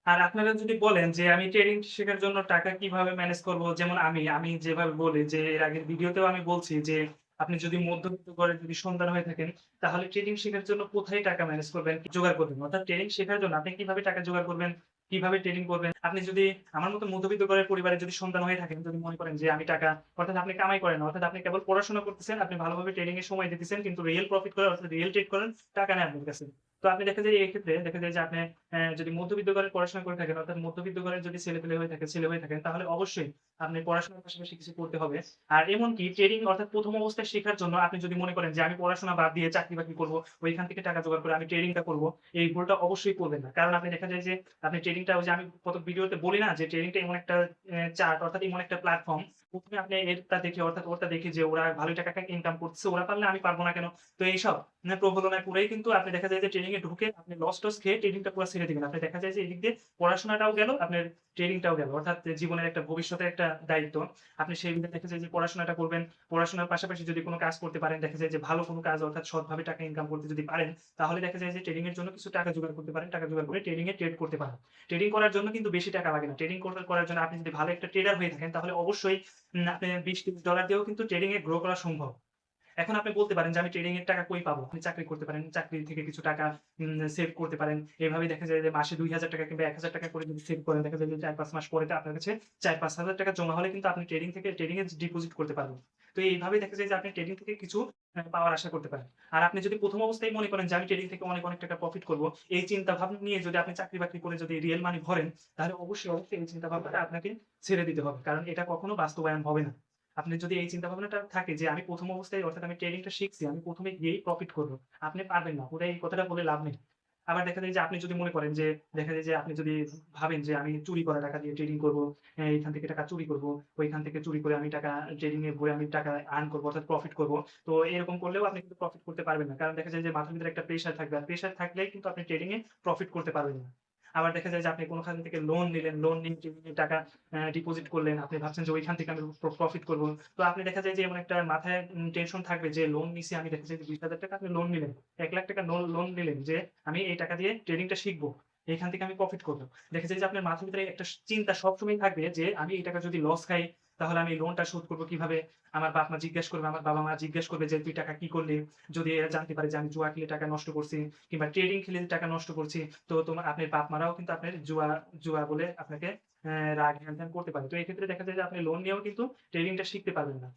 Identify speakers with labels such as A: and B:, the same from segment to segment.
A: আর আপনারা যদি বলেন যে আমি ট্রেডিং শেখার জন্য টাকা কিভাবে ম্যানেজ করব? যেমন আমি যেভাবে বলি যে এর আগের ভিডিওতেও আমি বলছি যে আপনি যদি মধ্যবিত্ত ঘরের যদি সন্তান হয়ে থাকেন, তাহলে ট্রেডিং শেখার জন্য কোথায় টাকা ম্যানেজ করবেন, জোগাড় করবেন? অর্থাৎ ট্রেডিং শেখার জন্য আপনি কিভাবে টাকা জোগাড় করবেন, কিভাবে ট্রেডিং করবেন? আপনি যদি আমার মতো মধ্যবিত্ত ঘরের পরিবারের যদি সন্তান হয়ে থাকেন, যদি মনে করেন যে আমি টাকা অর্থাৎ আপনি কামাই করেন না, অর্থাৎ আপনি কেবল পড়াশোনা করতেছেন, আপনি ভালোভাবে ট্রেডিং এ সময় দিতেছেন কিন্তু রিয়াল প্রফিট করার অর্থাৎ রিয়াল ট্রেড করার টাকা নেই আপনার কাছে। তো আপনি দেখা যায় এই ক্ষেত্রে দেখা যায় যে আপনি যদি মধ্যবিত্ত ঘরে পড়াশোনা করে থাকেন অর্থাৎ মধ্যবিত্ত ঘরের যদি ছেলে হয়ে থাকেন তাহলে অবশ্যই আপনি পড়াশোনার পাশাপাশি কিছু করতে হবে। আর এমনকি ট্রেডিং অর্থাৎ ১ম অবস্থায় শেখার জন্য আপনি যদি মনে করেন যে আমি পড়াশোনা বাদ দিয়ে চাকরি-বাকরি করব, ওইখান থেকে টাকা জোগাড় করে আমি ট্রেডিংটা করব, এই ভুলটা অবশ্যই করবেন না। কারণ আপনি দেখা যায় যে আপনি ট্রেডিংটা ওই যে আমি গত ভিডিওতে বলি না যে ট্রেডিংটা এমন একটা চার্ট অর্থাৎ এমন একটা প্ল্যাটফর্ম ১ম এ আপনি এরটা দেখে অর্থাৎ ওরটা দেখে যে ওরা ভালোই টাকা ইনকাম করতেছে, ওরা পারলে আমি পারব না কেন? তো এইসব প্রবলনায় পড়েই কিন্তু আপনি দেখা যায় যে ট্রেডিং এ ঢুকে আপনি লস-টস খেয়ে ট্রেডিংটা পুরা ছেড়ে দিবেন। আপনি দেখা যায় যে এদিক দিয়ে পড়াশোনাটাও গেল, আপনার ট্রেডিংটাও গেল। অর্থাৎ জীবনের একটা ভবিষ্যতের একটা দায়িত্ব। আপনি সেই দিকে দেখা যায় যে পড়াশোনাটা করবেন। পড়াশোনার পাশাপাশি যদি কোন কাজ করতে পারেন, দেখা যায় যে ভালো কোন কাজ অর্থাৎ সৎভাবে টাকা ইনকাম করতে যদি পারেন, তাহলে দেখা যায় যে ট্রেডিং এর জন্য কিছু টাকা জোগাড় করতে পারেন। টাকা জোগাড় করে ট্রেডিং এ ট্রেড করতে পারেন। ট্রেডিং করার জন্য কিন্তু বেশি টাকা লাগে না। ট্রেডিং করার জন্য আপনি যদি ভালো একটা ট্রেডার হয়ে থাকেন, তাহলে অবশ্যই আপনি $20-30 দিয়েও কিন্তু ট্রেডিং এ গ্রো করা সম্ভব। এখন আপনি বলতে পারেন যে আমি ট্রেডিং এর টাকা কই পাবো? আপনি চাকরি করতে পারেন। চাকরি থেকে কিছু টাকা সেভ করতে পারেন। এভাবেই দেখা যায় যে মাসে ৳২,০০০ কিংবা ৳১,০০০ করে যদি সেভ করেন, দেখা যায় যে ৪-৫ মাস পরে আপনার কাছে ৳৪,০০০-৫,০০০ জমা হলে কিন্তু আপনি ট্রেডিং এ ডিপোজিট করতে পারবেন। তো এইভাবেই দেখা যায় যে আপনি ট্রেডিং থেকে কিছু পাওয়ার আশা করতে পারেন। আর আপনি যদি ১ম অবস্থায় মনে করেন যে আমি ট্রেডিং থেকে অনেক টাকা প্রফিট করব, এই চিন্তা ভাবনা নিয়ে যদি আপনি চাকরি-বাকরি করে যদি রিয়াল মানি ভরেন, তাহলে অবশ্যই এই চিন্তা ভাবনাটা আপনাকে ছেড়ে দিতে হবে। কারণ এটা কখনো বাস্তবায়ন হবে না। আপনি যদি এই চিন্তা ভাবনাটা থাকে যে আমি ১ম অবস্থায় অর্থাৎ আমি ট্রেডিংটা শিখছি, আমি ১ম এ গিয়েই প্রফিট করব। আপনি পারবেন না। পুরা এই কথাটা বলে লাভ নেই। আবার দেখা যায় যে আপনি যদি মনে করেন যে দেখা যায় যে আপনি যদি ভাবেন যে আমি চুরি করা টাকা দিয়ে ট্রেডিং করব, এখান থেকে টাকা চুরি করব, ওইখান থেকে চুরি করে আমি টাকা ট্রেডিং এ ভরে আমি টাকা আর্ন করব অর্থাৎ প্রফিট করব। তো এরকম করলেও আপনি কিন্তু প্রফিট করতে পারবেন না। কারণ দেখা যায় যে মাথার ভিতরে একটা প্রেশার থাকবে। আর প্রেশার থাকলেই কিন্তু আপনি ট্রেডিং এ প্রফিট করতে পারবেন না। আবার দেখা যায় যে আপনি কোনখান থেকে লোন নিলেন, লোন নিয়ে ট্রেডিং এ টাকা ডিপোজিট করলেন। আপনি ভাবছেন যে ওইখান থেকে আমি প্রফিট করব। তো আপনি দেখা যায় যে এমন একটা মাথায় টেনশন থাকবে যে লোন নিছি আমি দেখা যায় যে ৳২০,০০০ আপনি লোন নিলেন। ৳১,০০,০০০ লোন নিলেন যে আমি এই টাকা দিয়ে ট্রেডিংটা শিখবো। এখান থেকে আমি প্রফিট করব। দেখা যায় যে আপনার মাথার ভিতরে একটা চিন্তা সবসময় থাকবে যে আমি এই টাকা যদি লস খাই তাহলে আমি লোনটা শোধ করব কিভাবে? আমার বাপ-মা জিজ্ঞেস করবে, আমার বাবা-মা জিজ্ঞেস করবে যে, "তুই টাকা কি করলি?" যদি এরা জানতে পারে যে আমি জুয়া খেলে টাকা নষ্ট করছি কিংবা ট্রেডিং খেলে টাকা নষ্ট করছি, তো আপনার বাপ-মারাও কিন্তু আপনার জুয়া বলে আপনাকে রাগ হ্যান-ত্যান করতে পারে। তো এক্ষেত্রে দেখা যায় যে আপনি লোন নিয়েও কিন্তু ট্রেডিংটা শিখতে পারবেন না।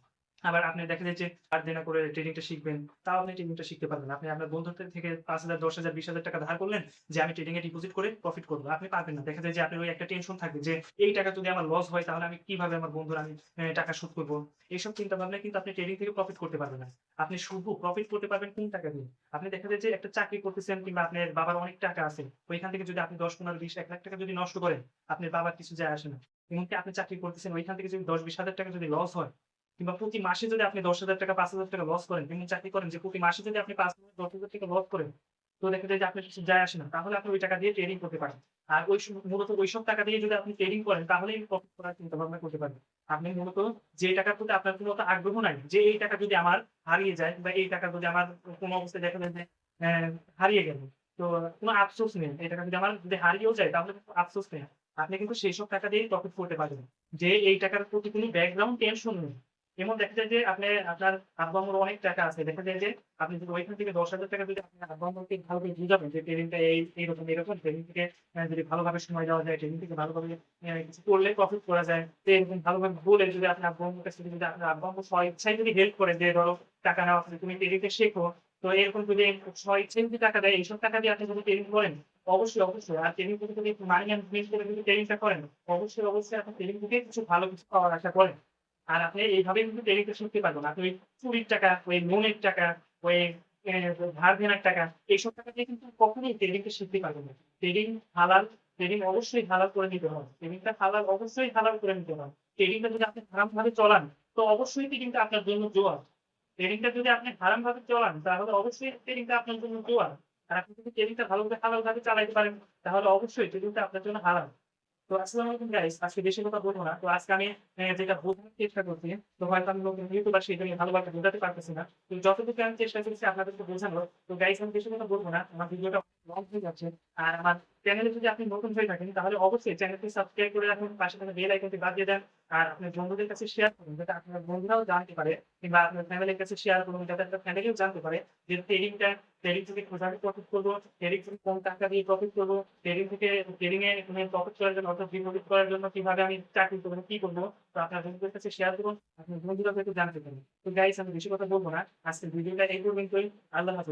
A: আবার আপনি দেখা যায় যে ধার দেনা করে ট্রেডিংটা শিখবেন, তাও আপনি ট্রেডিংটা শিখতে পারবেন না। আপনি আপনার বন্ধুদের থেকে ৫,০০০, ১০,০০০, ৳২০,০০০ ধার করলেন যে আমি ট্রেডিং এ ডিপোজিট করে প্রফিট করব। আপনি পারবেন না। দেখা যায় যে আপনার ওই একটা টেনশন থাকবে যে এই টাকা যদি আমার লস হয় তাহলে আমি কিভাবে আমার বন্ধুর আমি টাকা শোধ করব। এইসব চিন্তা ভাবনায় কিন্তু আপনি ট্রেডিং থেকে প্রফিট করতে পারবেন না। আপনি শুধু প্রফিট করতে পারবেন কোন টাকা দিয়ে? আপনি দেখা যায় যে একটা চাকরি করতেছেন কিংবা আপনার বাবার অনেক টাকা আছে। ওইখান থেকে যদি আপনি ১০, ১৫, ২০, ৳১,০০,০০০ যদি নষ্ট করেন, আপনার বাবার কিছু যায় আসে না। এমনকি আপনি চাকরি করতেছেন ওইখান থেকে যদি ১০, ২০,০০০ টাকা যদি লস হয় কিংবা প্রতি মাসে যদি আপনি ৳১০,০০০, ৳৫,০০০ লস করেন, এমন চাকরি করেন যে প্রতি মাসে যদি আপনি ৳৫,০০০, ৳১০,০০০ লস করেন, তো দেখা যায় যে আপনার কিছু যায় আসে না। তাহলে আপনি ওই টাকা দিয়ে ট্রেডিং করতে পারেন। আর মূলত ওইসব টাকা দিয়ে যদি আপনি ট্রেডিং করেন তাহলেই প্রফিট করার চিন্তাভাবনা করতে পারবেন। আপনি মূলত যে টাকার প্রতি আপনার কোনো আগ্রহ নাই, যে এই টাকা যদি আমার হারিয়ে যায় বা এই টাকা যদি আমার কোনো অবস্থায় দেখা যায় যে অ্যা হারিয়ে গেল, তো কোনো আফসোস নেই। এই টাকা যদি হারিয়েও যায় তাহলে কিন্তু আফসোস নেই। আপনি কিন্তু সেইসব টাকা দিয়েই প্রফিট করতে পারবেন। যে এই টাকার প্রতি কোনো ব্যাকগ্রাউন্ড টেনশন নেই। এমন দেখা যায় যে আপনার আব্বু-আম্মুর অনেক টাকা আছে। দেখা যায় যে আপনি যদি ওইখান থেকে ৳১০,০০০ যদি আপনার আব্বু-আম্মুকে ভালো করে বুঝাবেন যে ট্রেডিংটা এইরকম ট্রেডিং থেকে যদি ভালোভাবে সময় দেওয়া যায়, ট্রেডিং থেকে ভালোভাবে কিছু করলে প্রফিট করা যায়। তো এরকম ভালোভাবে বলে যদি আপনি আব্বু-আম্মুর কাছ থেকে যদি আপনার আব্বু-আম্মু স্ব-ইচ্ছায় যদি হেল্প করে যে ধরো টাকা নেওয়া আছে, তুমি ট্রেডিংটা শেখো। তো এরকম যদি স্ব-ইচ্ছায় যদি টাকা দেয়, এইসব টাকা দিয়ে আপনি যদি ট্রেডিং করেন, অবশ্যই। আর ট্রেডিং থেকে যদি মানি ম্যানেজমেন্ট করে যদি ট্রেডিংটা করেন, অবশ্যই আপনি ট্রেডিং থেকে ভালো কিছু পাওয়ার আশা করেন। আর আপনি এইভাবে কিন্তু ট্রেডিংটা শিখতে পারবেন না। আপনি ওই চুরির টাকা, ওই লোনের টাকা, ওই এ ধার দেনার টাকা, এইসব টাকা দিয়ে কিন্তু কখনোই ট্রেডিংটা শিখতে পারবেন না। ট্রেডিং হালাল, ট্রেডিং অবশ্যই হালাল করে নিতে হবে। ট্রেডিংটা অবশ্যই হালাল করে নিতে হবে। ট্রেডিংটা যদি আপনি হারামভাবে চলান, তো অবশ্যই ট্রেডিংটা আপনার জন্য জোয়ার। ট্রেডিংটা যদি আপনি হারামভাবে চলান, তাহলে অবশ্যই ট্রেডিংটা আপনার জন্য জোয়ার। আর আপনি যদি ট্রেডিংটা ভালোভাবে হালালভাবে চালাইতে পারেন, তাহলে অবশ্যই ট্রেডিংটা আপনার জন্য হালাল। তো আসসালামু আলাইকুম গাইস। আজকে বেশি কথা বলব না। তো আজকে আমি যেটা বোঝানোর চেষ্টা করছি, তো হয়তো আমি নতুন ইউটিউবার সেটা আমি ভালোভাবে বোঝাতে পারতেছি না। তো যতটুকু আমি চেষ্টা করেছি আপনাদেরকে বোঝানোর, তো গাইস আমি বেশি কথা বলব না। আমার ভিডিওটা লং হয়ে যাচ্ছে। আর আমার চ্যানেলে যদি আপনি নতুন হয়ে থাকেন তাহলে অবশ্যই চ্যানেলটি সাবস্ক্রাইব করে রাখুন। পাশে থাকা বেল আইকনটি বাজিয়ে দেন। আর আপনার বন্ধুদের কাছে শেয়ার করুন যাতে আপনার বন্ধুরাও জানতে পারে কিংবা আপনার ফ্যামিলির কাছে শেয়ার করুন যাতে আপনার ফ্যামিলিও জানতে পারে যে ট্রেডিং থেকে কোথায় প্রফিট করবো, ট্রেডিং থেকে কোন টাকা দিয়ে প্রফিট করবো, ট্রেডিং এ প্রফিট করার জন্য অর্থাৎ ডিপোজিট করার জন্য কিভাবে আমি চাকরি করবো, কি করবো। তো আপনার বন্ধুদের কাছে শেয়ার করুন। আপনার বন্ধুরা যাতে জানতে পারে। তো গাইস আমি বেশি কথা বলব না। আজকের ভিডিওটা এই পর্যন্তই। আল্লাহ হাফেজ।